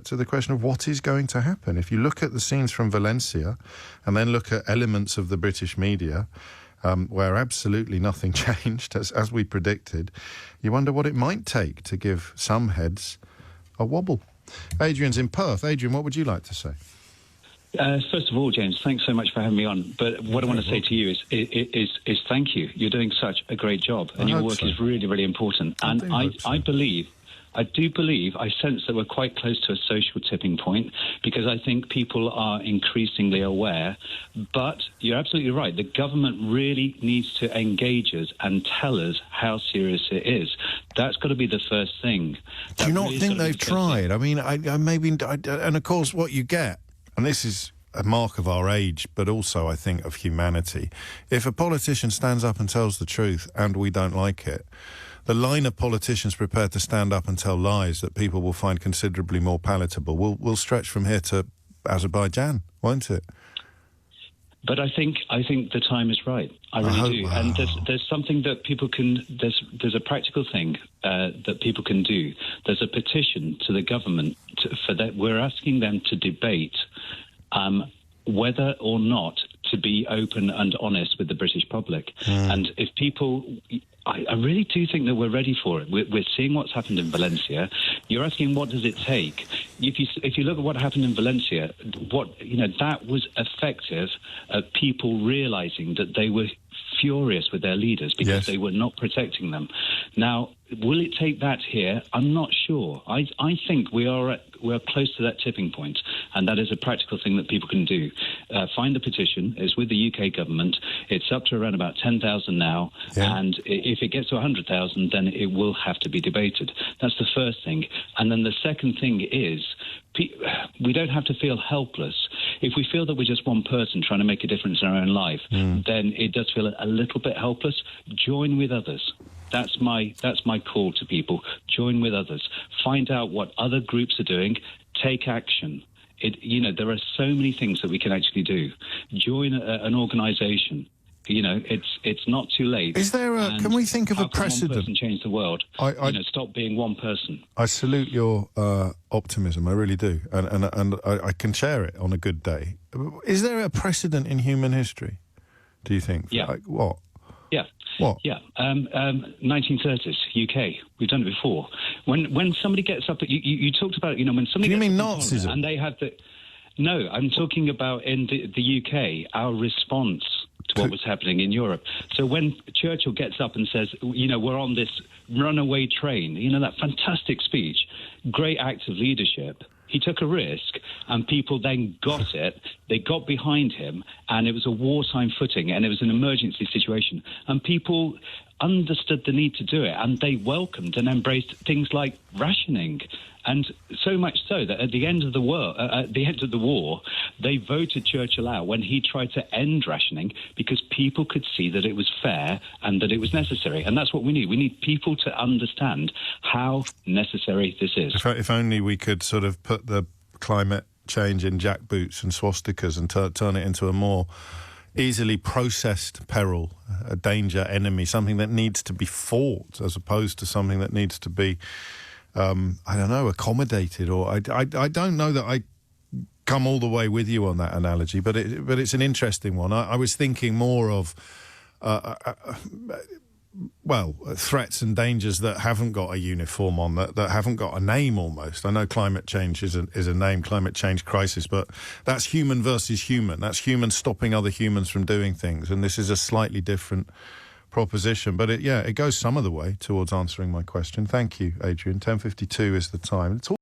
to the question of what is going to happen. If you look at the scenes from Valencia and then look at elements of the British media where absolutely nothing changed, as we predicted, you wonder what it might take to give some heads a wobble. Adrian's in Perth. Adrian, what would you like to say? First of all, James, thanks so much for having me on. But what I want to say to you is thank you. You're doing such a great job, and your work is really, really important. And I do believe, I sense that we're quite close to a social tipping point, because I think people are increasingly aware. But you're absolutely right. The government really needs to engage us and tell us how serious it is. That's got to be the first thing. Do you not think they've tried? I mean, and of course what you get, and this is a mark of our age, but also, I think, of humanity. If a politician stands up and tells the truth and we don't like it, the line of politicians prepared to stand up and tell lies that people will find considerably more palatable will stretch from here to Azerbaijan, won't it? But I think the time is right. I really do. And there's something that people can. There's a practical thing that people can do. There's a petition to the government for that. We're asking them to debate whether or not to be open and honest with the British public. And if people, I really do think that we're ready for it. We're seeing what's happened in Valencia. You're asking, what does it take? If you look at what happened in Valencia, that was effective at people realizing that they were furious with their leaders because they were not protecting them. Now, will it take that here? I'm not sure. I think we're close to that tipping point, and that is a practical thing that people can do. Find the petition. It's with the UK government. It's up to around about 10,000 now, and if it gets to 100,000, then it will have to be debated. That's the first thing. And then the second thing is, we don't have to feel helpless. If we feel that we're just one person trying to make a difference in our own life, then it does feel a little bit helpless. Join with others. That's my call to people. Join with others. Find out what other groups are doing. Take action. There are so many things that we can actually do. Join an organisation. It's not too late. Is there can we think of a precedent? One person change the world. Stop being one person. I salute your optimism. I really do, and I can share it on a good day. Is there a precedent in human history? Do you think? Yeah. Like what? Yeah. What? Yeah. 1930s, UK. We've done it before. When somebody gets up, you talked about, when somebody. Do you gets mean up Nazism? And they have the. No, I'm talking about in the UK, our response to what was happening in Europe. So when Churchill gets up and says, we're on this runaway train, that fantastic speech, great act of leadership. He took a risk, and people then got it. They got behind him, and it was a wartime footing, and it was an emergency situation. And people understood the need to do it, and they welcomed and embraced things like rationing. And so much so that at the end of the war, they voted Churchill out when he tried to end rationing, because people could see that it was fair and that it was necessary. And that's what we need. We need people to understand how necessary this is. If only we could sort of put the climate change in jackboots and swastikas and turn it into a more easily processed peril, a danger, enemy, something that needs to be fought as opposed to something that needs to be accommodated. Or I don't know that I come all the way with you on that analogy, but it's an interesting one. I was thinking more of threats and dangers that haven't got a uniform on, that haven't got a name almost. I know climate change is a name, climate change crisis, but that's human versus human. That's humans stopping other humans from doing things, and this is a slightly different proposition, but it goes some of the way towards answering my question. Thank you, Adrian. 10:52 is the time.